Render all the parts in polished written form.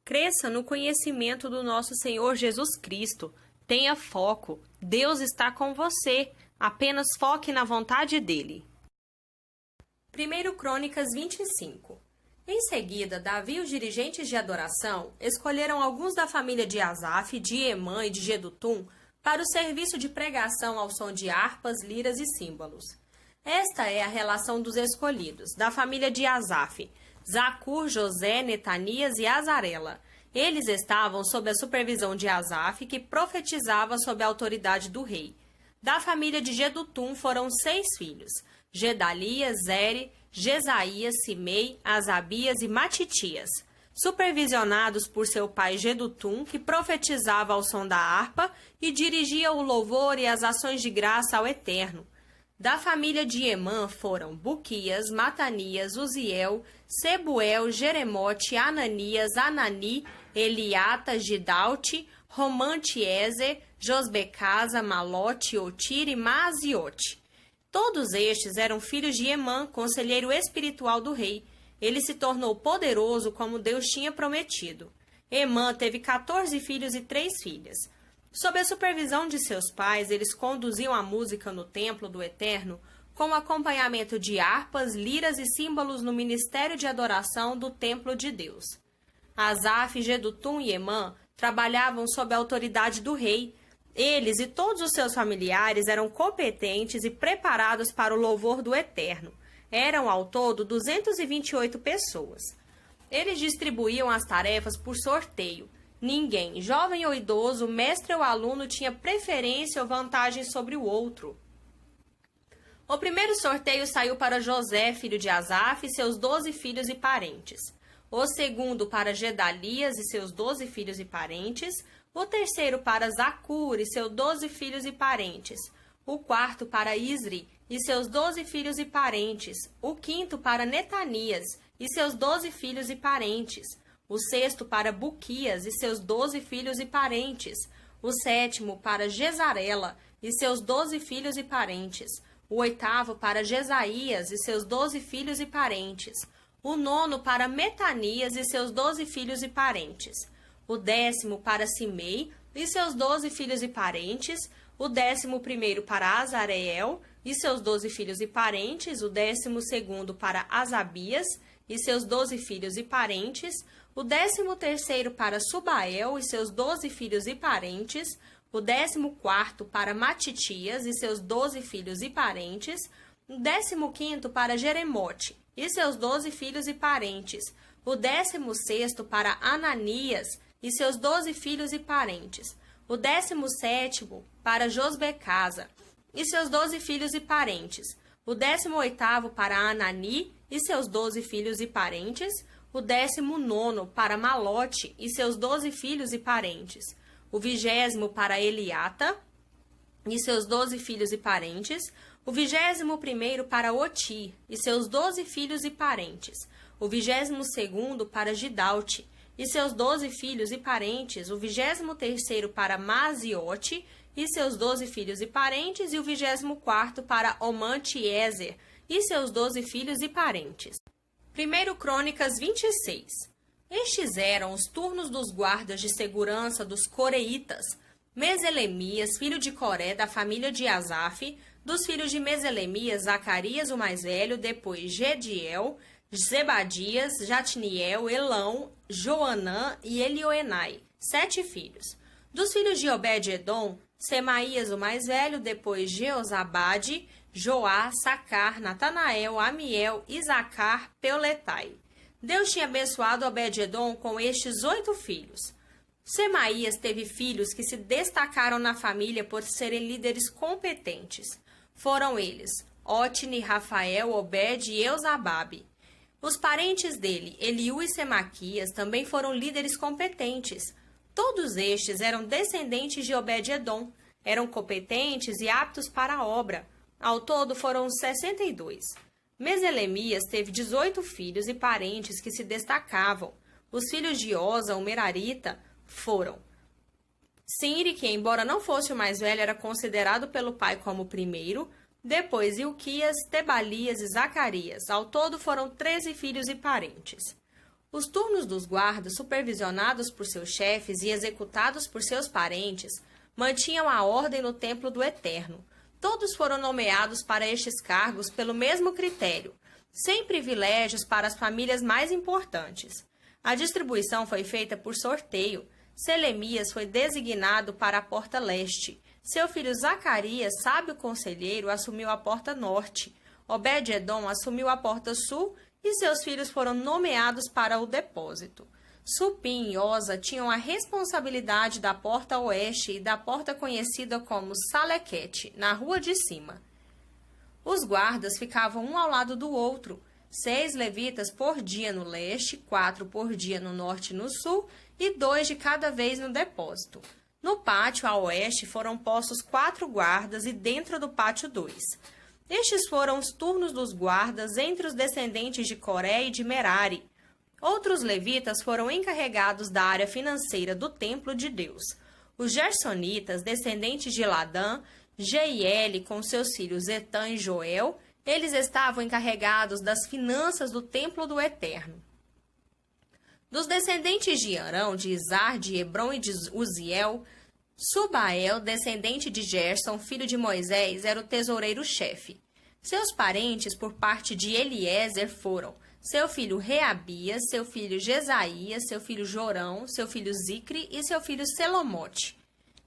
Cresça no conhecimento do nosso Senhor Jesus Cristo. Tenha foco. Deus está com você. Apenas foque na vontade dele. 1 Crônicas 25. Em seguida, Davi e os dirigentes de adoração escolheram alguns da família de Asaf, de Emã e de Jedutum para o serviço de pregação ao som de harpas, liras e símbolos. Esta é a relação dos escolhidos, da família de Asaf: Zacur, José, Netanias e Azarela. Eles estavam sob a supervisão de Asaf, que profetizava sob a autoridade do rei. Da família de Jedutum foram 6 filhos: Gedalias, Zere, Jesaías, Simei, Asabias e Matitias, supervisionados por seu pai Jedutum, que profetizava ao som da harpa e dirigia o louvor e as ações de graça ao Eterno. Da família de Emã foram Buquias, Matanias, Uziel, Sebuel, Jeremote, Ananias, Anani, Eliata, Gidalte, Romantiezer, Josbecasa, Malote, Otire e Maaziote. Todos estes eram filhos de Emã, conselheiro espiritual do rei. Ele se tornou poderoso como Deus tinha prometido. Emã teve 14 filhos e 3 filhas. Sob a supervisão de seus pais, eles conduziam a música no templo do Eterno com acompanhamento de harpas, liras e símbolos no ministério de adoração do templo de Deus. Asaf, Jedutum e Emã trabalhavam sob a autoridade do rei. Eles e todos os seus familiares eram competentes e preparados para o louvor do Eterno. Eram, ao todo, 228 pessoas. Eles distribuíam as tarefas por sorteio. Ninguém, jovem ou idoso, mestre ou aluno, tinha preferência ou vantagem sobre o outro. O primeiro sorteio saiu para José, filho de Asaf, e seus 12 filhos e parentes. O segundo para Gedalias e seus 12 filhos e parentes. O terceiro para Zacur e seus 12 filhos e parentes. O quarto para Isri e seus 12 filhos e parentes. O quinto para Netanias e seus 12 filhos e parentes. O sexto para Buquias e seus 12 filhos e parentes. O sétimo para Jezarela e seus 12 filhos e parentes. O oitavo para Jesaías e seus 12 filhos e parentes. O nono para Metanias e seus 12 filhos e parentes. O 10º para Simei e seus 12 filhos e parentes. O 11º para Azareel e seus 12 filhos e parentes. O 12º para Asabias e seus 12 filhos e parentes. O 13º para Subael e seus 12 filhos e parentes. O 14º para Matitias e seus 12 filhos e parentes. O 15º para Jeremote e seus 12 filhos e parentes. O 16º para Ananias e seus 12 filhos e parentes. O 17º para Josbecasa e seus 12 filhos e parentes. O 18º para Anani e seus 12 filhos e parentes. O 19º para Malote e seus 12 filhos e parentes. O 20º para Eliata e seus 12 filhos e parentes. O 21º para Oti e seus 12 filhos e parentes. O 22º para Gidalte e seus 12 filhos e parentes. O 23º para Maaziote e seus 12 filhos e parentes. E o 24º para Omantiezer e seus 12 filhos e parentes. 1 Crônicas 26. Estes eram os turnos dos guardas de segurança dos coreitas: Meselemias, filho de Coré, da família de Asaf; dos filhos de Meselemias, Zacarias, o mais velho; depois Gediel, Zebadias, Jatniel, Elão, Joanã e Elioenai, 7 filhos. Dos filhos de Obed-edom, Semaías, o mais velho; depois Jeozabade, Joá, Sacar, Natanael, Amiel, Isacar, Peuletai. Deus tinha abençoado Obed-edom com estes 8 filhos. Semaías teve filhos que se destacaram na família por serem líderes competentes. Foram eles Otni, Rafael, Obed e Eusababe. Os parentes dele, Eliú e Semaquias, também foram líderes competentes. Todos estes eram descendentes de Obed-edom, eram competentes e aptos para a obra. Ao todo foram 62. Meselemias teve 18 filhos e parentes que se destacavam. Os filhos de Oza, o Merarita, foram Sinri, que embora não fosse o mais velho, era considerado pelo pai como o primeiro; depois Ilquias, Tebalias e Zacarias. Ao todo foram 13 filhos e parentes. Os turnos dos guardas, supervisionados por seus chefes e executados por seus parentes, mantinham a ordem no templo do Eterno. Todos foram nomeados para estes cargos pelo mesmo critério, sem privilégios para as famílias mais importantes. A distribuição foi feita por sorteio. Selemias foi designado para a porta leste. Seu filho Zacarias, sábio conselheiro, assumiu a porta norte. Obed-edom assumiu a porta sul e seus filhos foram nomeados para o depósito. Supim e Oza tinham a responsabilidade da porta oeste e da porta conhecida como Salequete, na rua de cima. Os guardas ficavam um ao lado do outro, 6 levitas por dia no leste, 4 por dia no norte e no sul, e 2 de cada vez no depósito. No pátio a oeste foram postos 4 guardas e dentro do pátio 2. Estes foram os turnos dos guardas entre os descendentes de Coré e de Merari. Outros levitas foram encarregados da área financeira do templo de Deus. Os gersonitas, descendentes de Ladã, Jeiel com seus filhos Etã e Joel, eles estavam encarregados das finanças do templo do Eterno. Dos descendentes de Arão, de Izar, de Hebron e de Uziel, Subael, descendente de Gerson, filho de Moisés, era o tesoureiro-chefe. Seus parentes, por parte de Eliezer, foram seu filho Reabias, seu filho Jesaías, seu filho Jorão, seu filho Zicre e seu filho Selomote.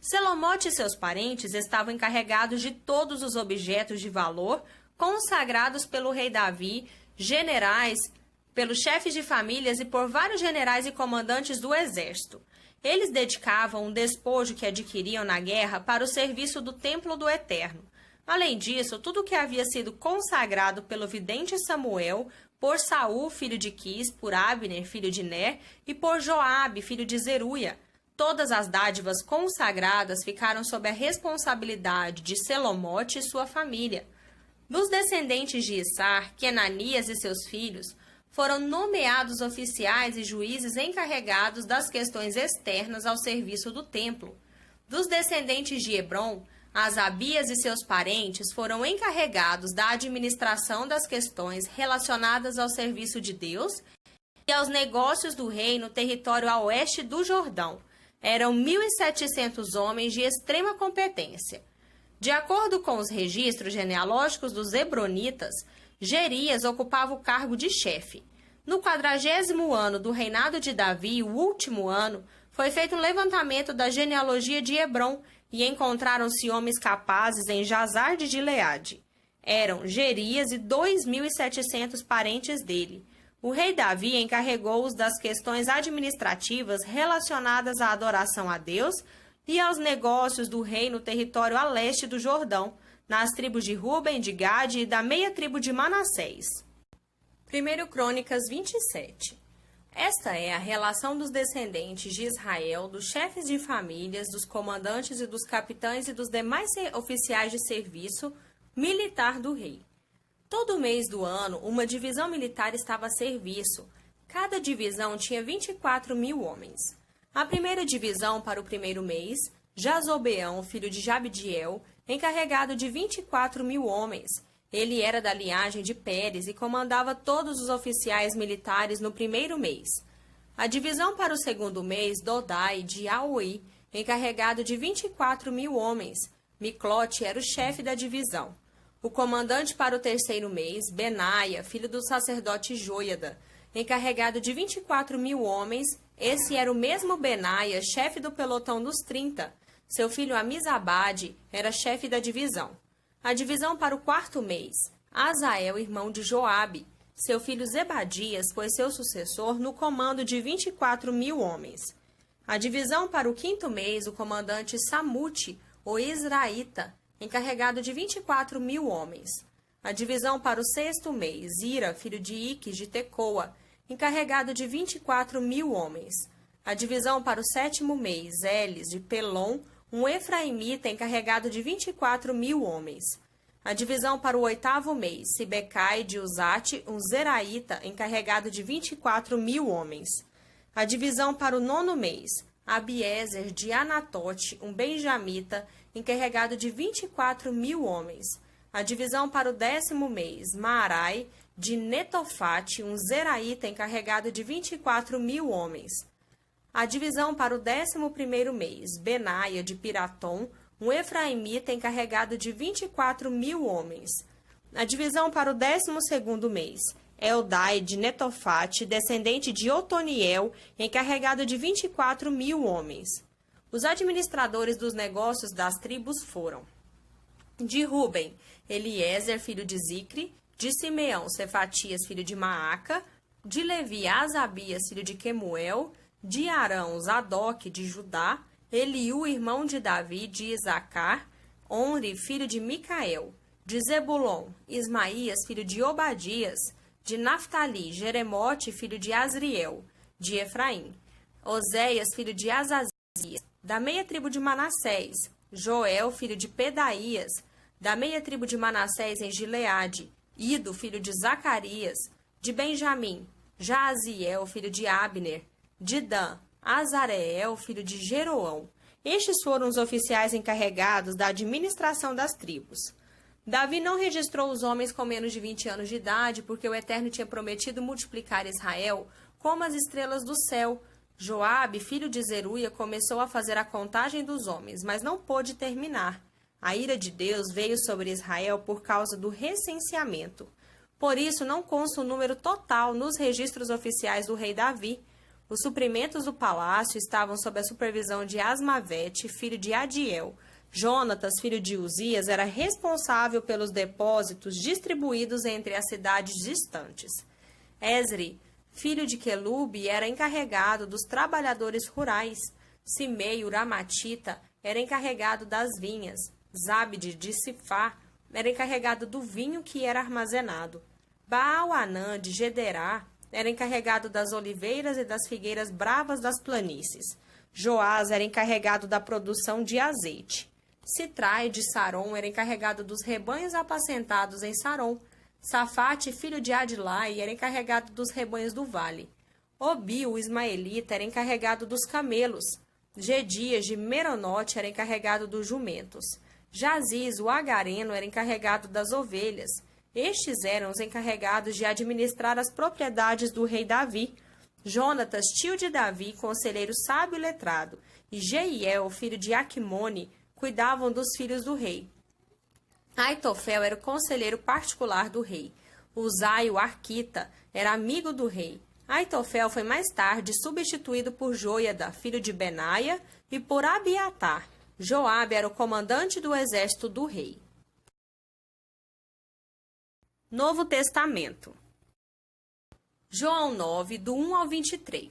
Selomote e seus parentes estavam encarregados de todos os objetos de valor consagrados pelo rei Davi, generais, pelos chefes de famílias e por vários generais e comandantes do exército. Eles dedicavam o despojo que adquiriam na guerra para o serviço do templo do Eterno. Além disso, tudo que havia sido consagrado pelo vidente Samuel, por Saul, filho de Quis, por Abner, filho de Ner, e por Joabe, filho de Zeruia. Todas as dádivas consagradas ficaram sob a responsabilidade de Selomote e sua família. Dos descendentes de Issar, Kenanias e seus filhos, foram nomeados oficiais e juízes encarregados das questões externas ao serviço do templo. Dos descendentes de Hebron, Asabias e seus parentes foram encarregados da administração das questões relacionadas ao serviço de Deus e aos negócios do rei no território a oeste do Jordão. Eram 1.700 homens de extrema competência. De acordo com os registros genealógicos dos Hebronitas, Gerias ocupava o cargo de chefe. No 40º ano do reinado de Davi, o último ano, foi feito um levantamento da genealogia de Hebron e encontraram-se homens capazes em Jazar de Gileade. Eram Gerias e 2.700 parentes dele. O rei Davi encarregou-os das questões administrativas relacionadas à adoração a Deus e aos negócios do rei no território a leste do Jordão, nas tribos de Ruben, de Gade e da meia tribo de Manassés. 1 Crônicas 27. Esta é a relação dos descendentes de Israel, dos chefes de famílias, dos comandantes e dos capitães e dos demais oficiais de serviço militar do rei. Todo mês do ano, uma divisão militar estava a serviço. Cada divisão tinha 24.000 homens. A primeira divisão para o primeiro mês, Jazobeão, filho de Jabdiel, encarregado de 24.000 homens. Ele era da linhagem de Pérez e comandava todos os oficiais militares no primeiro mês. A divisão para o segundo mês, Dodai, de Aui, encarregado de 24.000 homens. Miclote era o chefe da divisão. O comandante para o terceiro mês, Benaia, filho do sacerdote Joiada, encarregado de 24.000 homens. Esse era o mesmo Benaia, chefe do pelotão dos 30. Seu filho Amizabade era chefe da divisão. A divisão para o quarto mês, Azael, irmão de Joabe. Seu filho Zebadias foi seu sucessor no comando de 24.000 homens. A divisão para o quinto mês, o comandante Samute, o Israelita, encarregado de 24.000 homens. A divisão para o sexto mês, Ira, filho de Iques, de Tecoa, encarregado de 24.000 homens. A divisão para o sétimo mês, Elis, de Pelon, um efraimita encarregado de 24.000 homens. A divisão para o oitavo mês, Sibecai de Uzate, um zeraíta encarregado de 24.000 homens. A divisão para o nono mês, Abiezer de Anatote, um benjamita encarregado de 24.000 homens. A divisão para o décimo mês, Maarai de Netofate, um zeraíta encarregado de 24.000 homens. A divisão para o 11º mês, Benaia de Piratom, um efraimita encarregado de 24.000 homens. A divisão para o 12º mês, Eldai de Netofate, descendente de Otoniel, encarregado de 24.000 homens. Os administradores dos negócios das tribos foram: de Ruben, Eliezer, filho de Zicre; de Simeão, Cefatias, filho de Maaca; de Levi, Asabias, filho de Quemuel; de Arão, Zadok, de Judá; Eliú, irmão de Davi, de Isacar; Onri, filho de Micael; de Zebulon, Ismaías, filho de Obadias; de Naftali, Jeremote, filho de Asriel; de Efraim, Oséias, filho de Azazias; da meia tribo de Manassés, Joel, filho de Pedaías; da meia tribo de Manassés em Gileade, Ido, filho de Zacarias; de Benjamim, Jaaziel, filho de Abner; de Dan, Azareel, filho de Jeroão. Estes foram os oficiais encarregados da administração das tribos. Davi não registrou os homens com menos de 20 anos de idade, porque o Eterno tinha prometido multiplicar Israel como as estrelas do céu. Joabe, filho de Zeruia, começou a fazer a contagem dos homens, mas não pôde terminar. A ira de Deus veio sobre Israel por causa do recenseamento. Por isso, não consta o número total nos registros oficiais do rei Davi. Os suprimentos do palácio estavam sob a supervisão de Asmavete, filho de Adiel. Jonatas, filho de Uzias, era responsável pelos depósitos distribuídos entre as cidades distantes. Esri, filho de Quelube, era encarregado dos trabalhadores rurais. Simei, o Ramatita, era encarregado das vinhas. Zabde, de Sifá, era encarregado do vinho que era armazenado. Baal-Anã, de Gederá, era encarregado das oliveiras e das figueiras bravas das planícies. Joás era encarregado da produção de azeite. Citrai, de Saron, era encarregado dos rebanhos apacentados em Saron. Safate, filho de Adilai, era encarregado dos rebanhos do vale. Obi, o ismaelita, era encarregado dos camelos. Gedias, de Meronote, era encarregado dos jumentos. Jaziz, o agareno, era encarregado das ovelhas. Estes eram os encarregados de administrar as propriedades do rei Davi. Jonatas, tio de Davi, conselheiro sábio e letrado, e Jeiel, filho de Aquimone, cuidavam dos filhos do rei. Aitofel era o conselheiro particular do rei. Uzai, o arquita, era amigo do rei. Aitofel foi mais tarde substituído por Joiada, filho de Benaia, e por Abiatar. Joabe era o comandante do exército do rei. Novo Testamento. João 9, do 1 ao 23.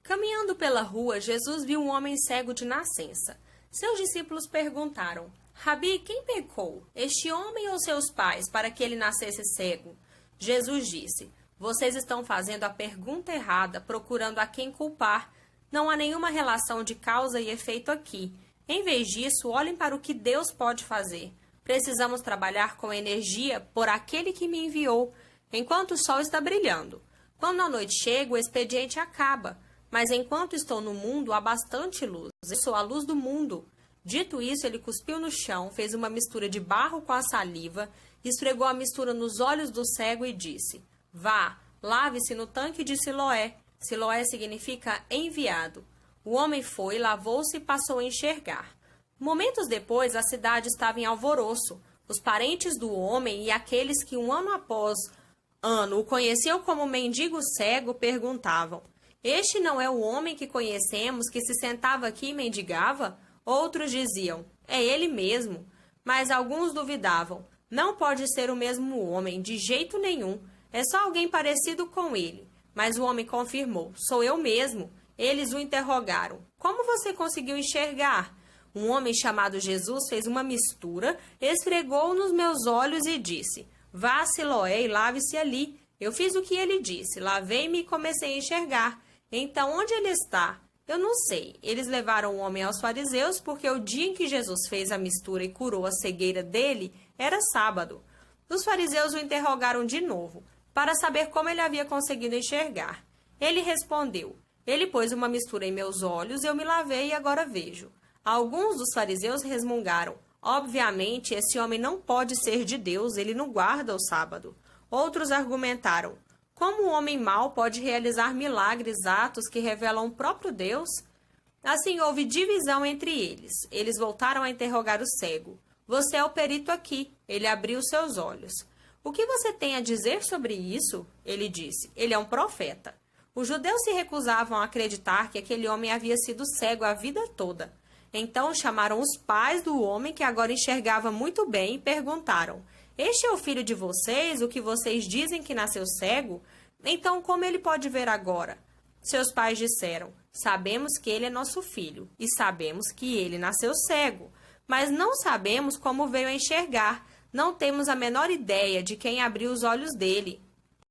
Caminhando pela rua, Jesus viu um homem cego de nascença. Seus discípulos perguntaram: Rabi, quem pecou, este homem ou seus pais, para que ele nascesse cego? Jesus disse: Vocês estão fazendo a pergunta errada, procurando a quem culpar. Não há nenhuma relação de causa e efeito aqui. Em vez disso, olhem para o que Deus pode fazer. Precisamos trabalhar com energia por aquele que me enviou, enquanto o sol está brilhando. Quando a noite chega, o expediente acaba. Mas enquanto estou no mundo, há bastante luz. Eu sou a luz do mundo. Dito isso, ele cuspiu no chão, fez uma mistura de barro com a saliva, esfregou a mistura nos olhos do cego e disse: Vá, lave-se no tanque de Siloé. Siloé significa enviado. O homem foi, lavou-se e passou a enxergar. Momentos depois, a cidade estava em alvoroço. Os parentes do homem e aqueles que um ano após ano o conheciam como mendigo cego perguntavam: Este não é o homem que conhecemos, que se sentava aqui e mendigava? Outros diziam: É ele mesmo. Mas alguns duvidavam: Não pode ser o mesmo homem, de jeito nenhum. É só alguém parecido com ele. Mas o homem confirmou: Sou eu mesmo. Eles o interrogaram: Como você conseguiu enxergar? Um homem chamado Jesus fez uma mistura, esfregou nos meus olhos e disse: Vá a Siloé e lave-se ali. Eu fiz o que ele disse, lavei-me e comecei a enxergar. Então, onde ele está? Eu não sei. Eles levaram o homem aos fariseus porque o dia em que Jesus fez a mistura e curou a cegueira dele era sábado. Os fariseus o interrogaram de novo, para saber como ele havia conseguido enxergar. Ele respondeu: Ele pôs uma mistura em meus olhos, eu me lavei e agora vejo. Alguns dos fariseus resmungaram: Obviamente, esse homem não pode ser de Deus, ele não guarda o sábado. Outros argumentaram: como o homem mau pode realizar milagres, atos que revelam o próprio Deus? Assim houve divisão entre eles. Eles voltaram a interrogar o cego. Você é o perito aqui. Ele abriu seus olhos. O que você tem a dizer sobre isso? Ele disse. Ele é um profeta. Os judeus se recusavam a acreditar que aquele homem havia sido cego a vida toda. Então chamaram os pais do homem, que agora enxergava muito bem, e perguntaram: este é o filho de vocês, o que vocês dizem que nasceu cego? Então como ele pode ver agora? Seus pais disseram: sabemos que ele é nosso filho, e sabemos que ele nasceu cego, mas não sabemos como veio a enxergar. Não temos a menor ideia de quem abriu os olhos dele.